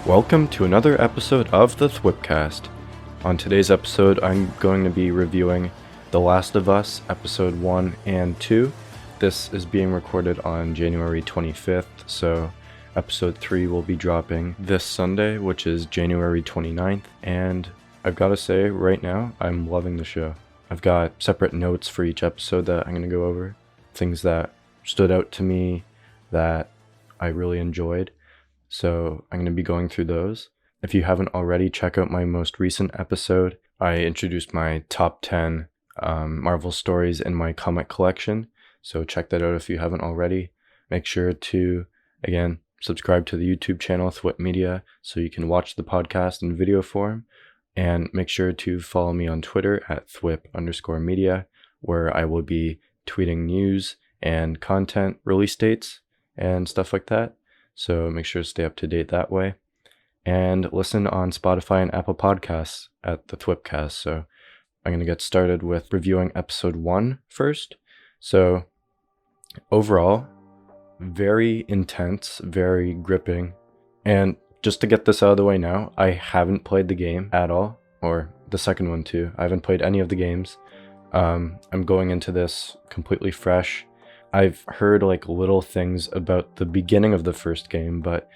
Welcome to another episode of the THWIP. On today's episode, I'm going to be reviewing The Last of Us, Episode 1 and 2. This is being recorded on January 25th, so Episode 3 will be dropping this Sunday, which is January 29th, and I've got to say, right now, I'm loving the show. I've got separate notes for each episode that I'm going to go over, things that stood out to me that I really enjoyed. So I'm going to be going through those. If you haven't already, check out my most recent episode. I introduced my top 10 Marvel stories in my comic collection. So check that out if you haven't already. Make sure to, again, subscribe to the YouTube channel, THWIP Media, so you can watch the podcast in video form. And make sure to follow me on Twitter at THWIP_media, where I will be tweeting news and content release dates and stuff like that. So make sure to stay up to date that way. And listen on Spotify and Apple Podcasts at the THWIP. So I'm going to get started with reviewing episode 1 first. So overall, very intense, very gripping. And just to get this out of the way now, I haven't played the game at all, or the second one too. I haven't played any of the games. I'm going into this completely fresh. I've heard like little things about the beginning of the first game, but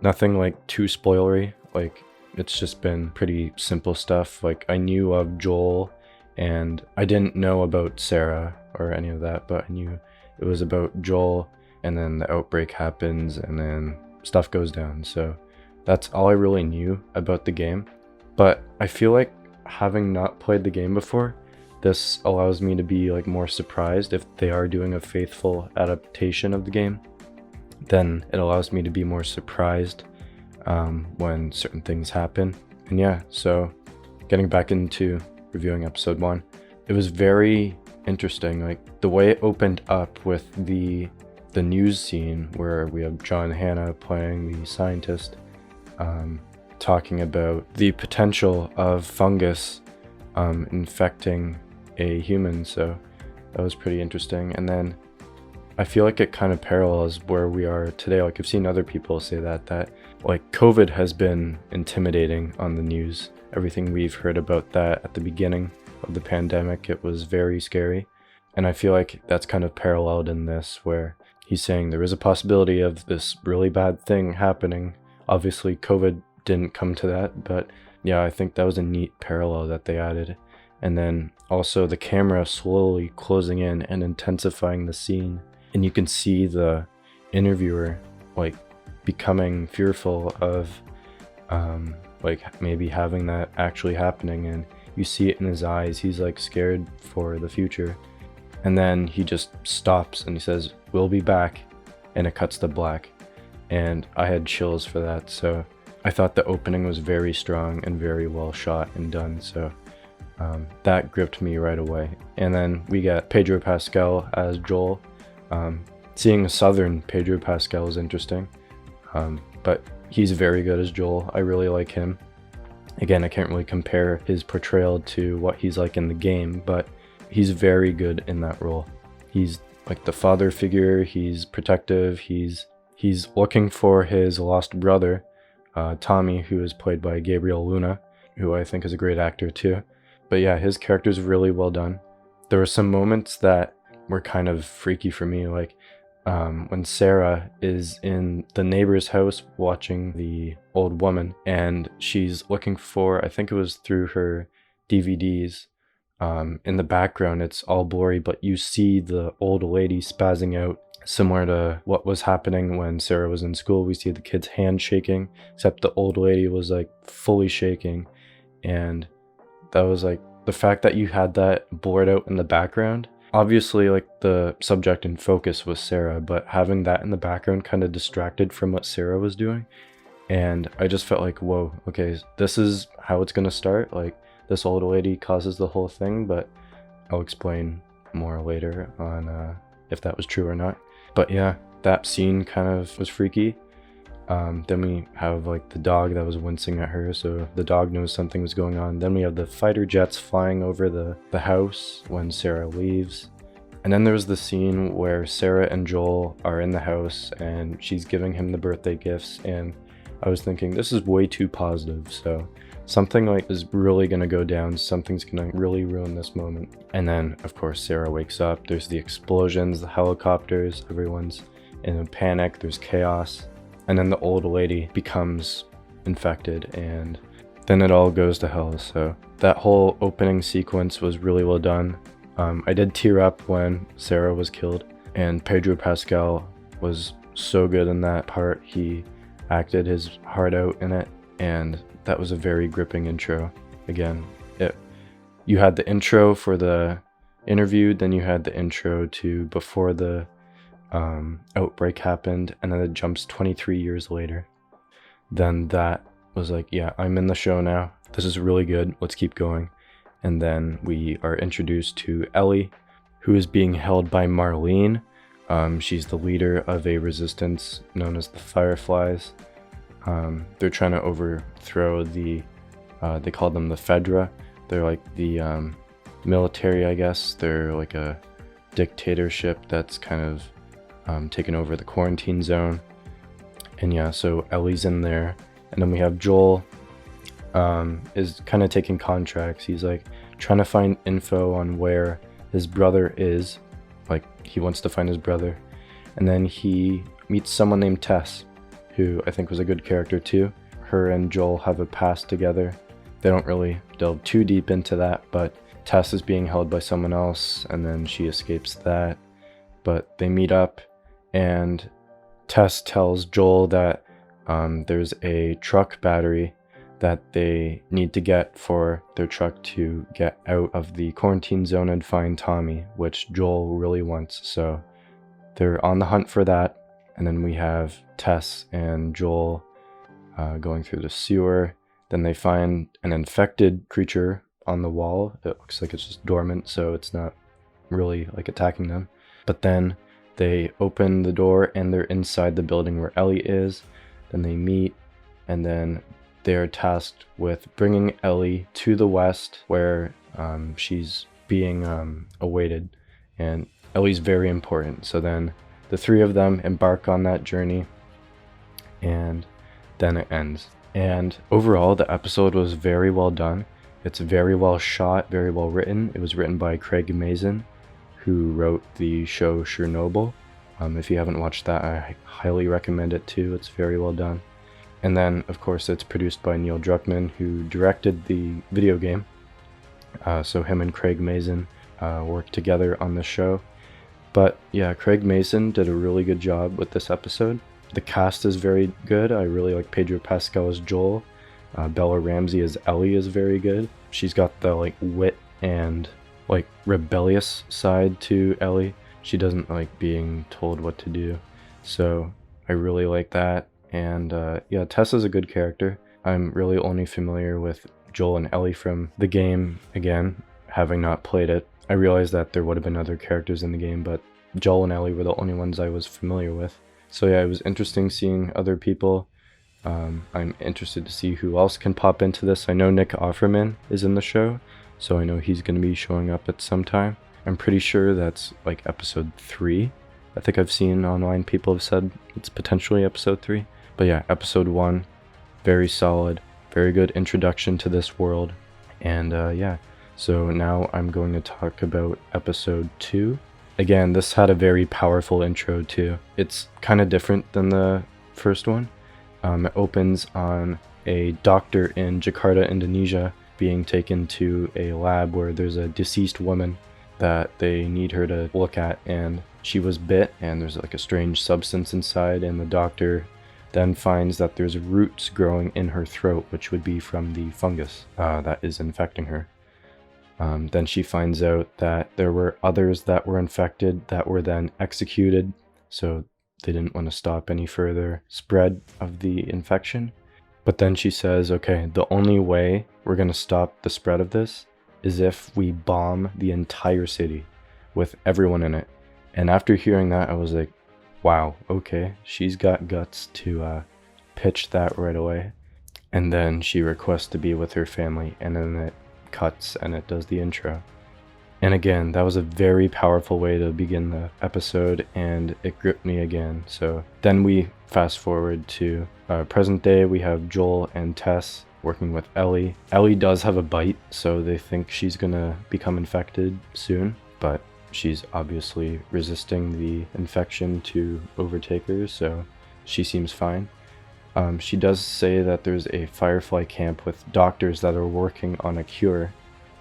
nothing like too spoilery. Like it's just been pretty simple stuff. Like I knew of Joel and I didn't know about Sarah or any of that, but I knew it was about Joel, and then the outbreak happens and then stuff goes down. So that's all I really knew about the game. But I feel like having not played the game before, this allows me to be like more surprised if they are doing a faithful adaptation of the game. Then it allows me to be more surprised when certain things happen. And yeah, so getting back into reviewing episode 1, it was very interesting. Like the way it opened up with the news scene where we have John Hannah playing the scientist, talking about the potential of fungus infecting a human. So that was pretty interesting. And then I feel like it kind of parallels where we are today. Like I've seen other people say that like COVID has been intimidating on the news. Everything we've heard about that at the beginning of the pandemic, it was very scary. And I feel like that's kind of paralleled in this, where he's saying there is a possibility of this really bad thing happening. Obviously COVID didn't come to that, but yeah, I think that was a neat parallel that they added. And then also the camera slowly closing in and intensifying the scene. And you can see the interviewer like becoming fearful of like maybe having that actually happening. And you see it in his eyes. He's like scared for the future. And then he just stops and he says, "We'll be back." And it cuts to black. And I had chills for that. So I thought the opening was very strong and very well shot and done. So that gripped me right away. And then we get Pedro Pascal as Joel. Seeing a southern Pedro Pascal is interesting, but he's very good as Joel. I really like him. Again, I can't really compare his portrayal to what he's like in the game, but he's very good in that role. He's like the father figure. He's protective. He's looking for his lost brother, Tommy, who is played by Gabriel Luna, who I think is a great actor too. But yeah, his character's really well done. There were some moments that were kind of freaky for me, like when Sarah is in the neighbor's house watching the old woman, and she's looking for, I think it was through her DVDs, in the background it's all blurry, but you see the old lady spazzing out, similar to what was happening when Sarah was in school. We see the kid's hand shaking, except the old lady was like fully shaking. And that was like the fact that you had that blurred out in the background. Obviously, like the subject in focus was Sarah, but having that in the background kind of distracted from what Sarah was doing. And I just felt like, whoa, okay, this is how it's going to start. Like this old lady causes the whole thing, but I'll explain more later on if that was true or not. But yeah, that scene kind of was freaky. Then we have like the dog that was wincing at her, so the dog knows something was going on. Then we have the fighter jets flying over the house when Sarah leaves. And then there's the scene where Sarah and Joel are in the house and she's giving him the birthday gifts, and I was thinking this is way too positive, so something like is really gonna go down, something's gonna really ruin this moment. And then of course Sarah wakes up, there's the explosions, the helicopters, everyone's in a panic, there's chaos, and then the old lady becomes infected, and then it all goes to hell. So that whole opening sequence was really well done. I did tear up when Sarah was killed, and Pedro Pascal was so good in that part. He acted his heart out in it, and that was a very gripping intro. Again, you had the intro for the interview, then you had the intro to before the outbreak happened, and then it jumps 23 years later. Then that was like, yeah, I'm in the show now. This is really good. Let's keep going. And then we are introduced to Ellie, who is being held by Marlene. She's the leader of a resistance known as the Fireflies. They're trying to overthrow they call them the Fedra. They're like the military, I guess. They're like a dictatorship that's kind of taken over the quarantine zone. And yeah, so Ellie's in there. And then we have Joel is kind of taking contracts. He's like trying to find info on where his brother is. Like he wants to find his brother. And then he meets someone named Tess, who I think was a good character too. Her and Joel have a past together. They don't really delve too deep into that, but Tess is being held by someone else, and then she escapes that. But they meet up, and Tess tells Joel that there's a truck battery that they need to get for their truck to get out of the quarantine zone and find Tommy, which Joel really wants. So they're on the hunt for that. And then we have Tess and Joel going through the sewer. Then they find an infected creature on the wall. It looks like it's just dormant, so it's not really like attacking them. But then they open the door and they're inside the building where Ellie is. Then they meet, and then they're tasked with bringing Ellie to the west where she's being awaited. And Ellie's very important. So then the three of them embark on that journey, and then it ends. And overall, the episode was very well done. It's very well shot, very well written. It was written by Craig Mazin, who wrote the show Chernobyl. If you haven't watched that, I highly recommend it too. It's very well done. And then, of course, it's produced by Neil Druckmann, who directed the video game. So him and Craig Mazin worked together on the show. But yeah, Craig Mazin did a really good job with this episode. The cast is very good. I really like Pedro Pascal as Joel. Bella Ramsey as Ellie is very good. She's got the like wit and like rebellious side to Ellie. She doesn't like being told what to do. So I really like that. And yeah, Tessa's a good character. I'm really only familiar with Joel and Ellie from the game, again, having not played it. I realized that there would have been other characters in the game, but Joel and Ellie were the only ones I was familiar with. So yeah, it was interesting seeing other people. I'm interested to see who else can pop into this. I know Nick Offerman is in the show, so I know he's going to be showing up at some time. I'm pretty sure that's like episode 3. I think I've seen online people have said it's potentially episode 3. But yeah, episode 1, very solid, very good introduction to this world. And yeah, so now I'm going to talk about episode 2. Again, this had a very powerful intro too. It's kind of different than the first one. It opens on a doctor in Jakarta, Indonesia, being taken to a lab where there's a deceased woman that they need her to look at, and she was bit and there's like a strange substance inside, and the doctor then finds that there's roots growing in her throat, which would be from the fungus that is infecting her. Then she finds out that there were others that were infected that were then executed, so they didn't want to stop any further spread of the infection. But then she says, okay, the only way we're going to stop the spread of this is if we bomb the entire city with everyone in it. And after hearing that, I was like, wow, okay, she's got guts to pitch that right away. And then she requests to be with her family, and then it cuts and it does the intro. And again, that was a very powerful way to begin the episode, and it gripped me again. So then we fast forward to present day. We have Joel and Tess working with Ellie. Ellie does have a bite, so they think she's gonna become infected soon, but she's obviously resisting the infection to overtake her, so she seems fine. She does say that there's a Firefly camp with doctors that are working on a cure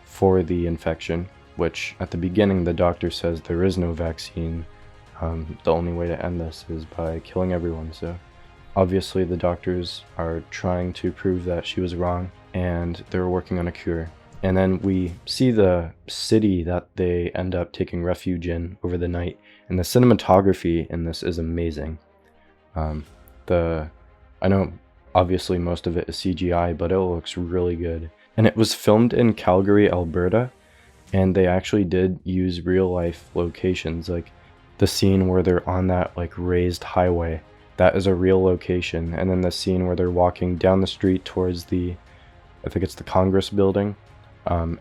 for the infection, which at the beginning the doctor says there is no vaccine. The only way to end this is by killing everyone. So obviously the doctors are trying to prove that she was wrong, and they're working on a cure. And then we see the city that they end up taking refuge in over the night, and the cinematography in this is amazing. I know obviously most of it is CGI, but it looks really good. And it was filmed in Calgary, Alberta, and they actually did use real life locations. Like the scene where they're on that like raised highway, that is a real location. And then the scene where they're walking down the street towards I think it's the Congress building.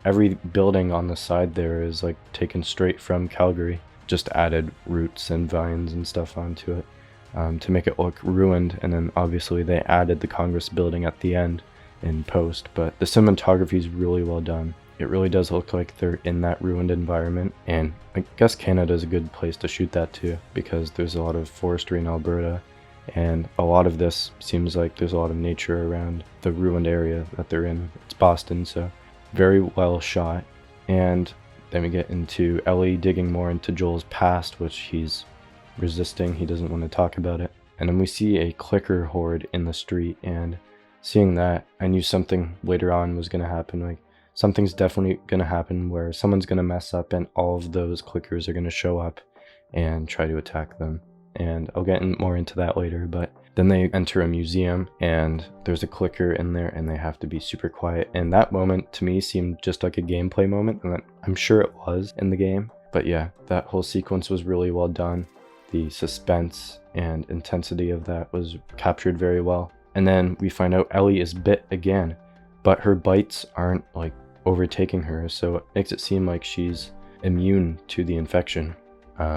Every building on the side there is like taken straight from Calgary, just added roots and vines and stuff onto it to make it look ruined. And then obviously they added the Congress building at the end in post, but the cinematography is really well done. It really does look like they're in that ruined environment, and I guess Canada is a good place to shoot that too, because there's a lot of forestry in Alberta, and a lot of this seems like there's a lot of nature around the ruined area that they're in. It's Boston, so very well shot. And then we get into Ellie digging more into Joel's past, which he's resisting. He doesn't want to talk about it. And then we see a clicker horde in the street, and seeing that, I knew something later on was going to happen. Like, something's definitely going to happen where someone's going to mess up and all of those clickers are going to show up and try to attack them. And I'll get more into that later, but then they enter a museum and there's a clicker in there and they have to be super quiet. And that moment to me seemed just like a gameplay moment, and I'm sure it was in the game. But yeah, that whole sequence was really well done. The suspense and intensity of that was captured very well. And then we find out Ellie is bit again, but her bites aren't like overtaking her, so it makes it seem like she's immune to the infection,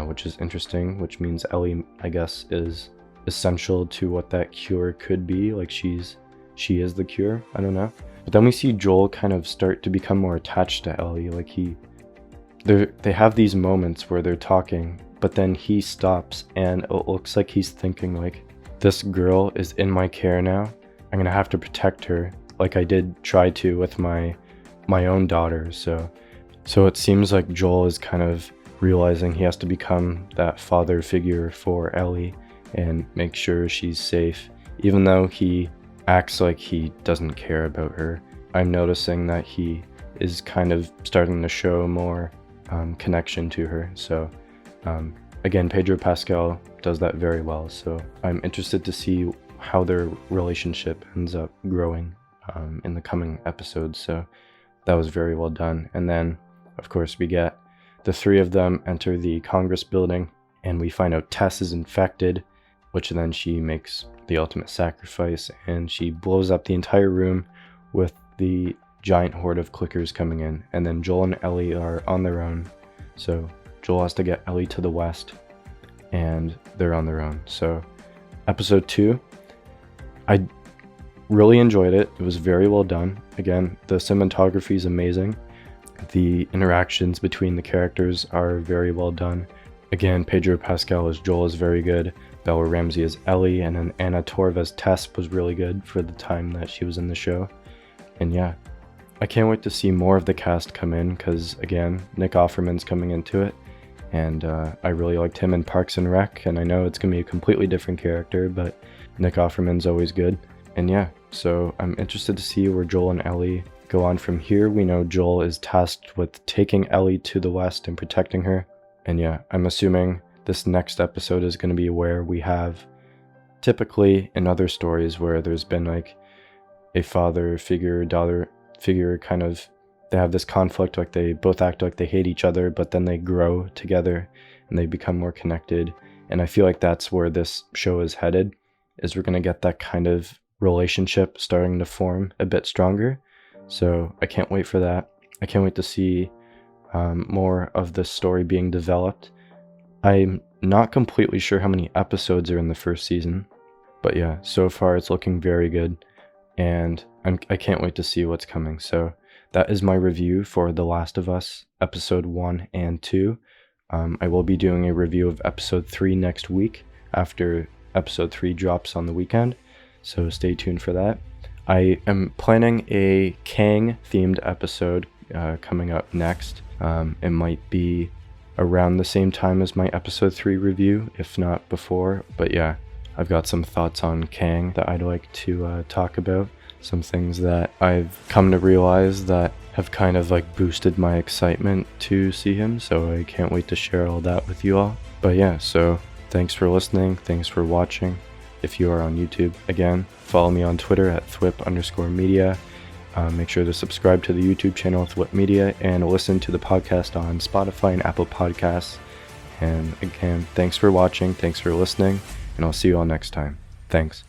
which is interesting, which means Ellie, I guess, is essential to what that cure could be. Like she is the cure. I don't know. But then we see Joel kind of start to become more attached to Ellie. Like they have these moments where they're talking, but then he stops and it looks like he's thinking like, this girl is in my care now. I'm gonna have to protect her like I did try to with my own daughter. So it seems like Joel is kind of realizing he has to become that father figure for Ellie and make sure she's safe, even though he acts like he doesn't care about her. I'm noticing that he is kind of starting to show more connection to her. So again, Pedro Pascal does that very well, so I'm interested to see how their relationship ends up growing in the coming episodes. So that was very well done. And then of course we get the three of them enter the Congress building, and we find out Tess is infected, which then she makes the ultimate sacrifice and she blows up the entire room with the giant horde of clickers coming in. And then Joel and Ellie are on their own, so Joel has to get Ellie to the west and they're on their own. So episode 2, I really enjoyed it. It was very well done. Again, the cinematography is amazing. The interactions between the characters are very well done. Again, Pedro Pascal as Joel is very good. Bella Ramsey as Ellie, and then Anna Torv as Tess was really good for the time that she was in the show. And yeah, I can't wait to see more of the cast come in, because again, Nick Offerman's coming into it, and I really liked him in Parks and Rec, and I know it's going to be a completely different character, but Nick Offerman's always good. And yeah, so I'm interested to see where Joel and Ellie go on from here. We know Joel is tasked with taking Ellie to the west and protecting her. And yeah, I'm assuming this next episode is going to be where we have, typically in other stories where there's been like a father figure, daughter figure, kind of, they have this conflict, like they both act like they hate each other, but then they grow together and they become more connected. And I feel like that's where this show is headed, is we're going to get that kind of relationship starting to form a bit stronger. So I can't wait for that. I can't wait to see more of the story being developed. I'm not completely sure how many episodes are in the first season, but yeah, so far it's looking very good, and I can't wait to see what's coming. So that is my review for The Last of Us episode 1 and 2. I will be doing a review of episode 3 next week after episode 3 drops on the weekend, so stay tuned for that. I am planning a Kang themed episode coming up next. It might be around the same time as my episode 3 review, if not before, but yeah, I've got some thoughts on Kang that I'd like to talk about, some things that I've come to realize that have kind of like boosted my excitement to see him, so I can't wait to share all that with you all. But yeah, so thanks for listening, thanks for watching. If you are on YouTube, again, follow me on Twitter at THWIP_media. Make sure to subscribe to the YouTube channel THWIP Media and listen to the podcast on Spotify and Apple Podcasts. And again, thanks for watching, thanks for listening, and I'll see you all next time. Thanks.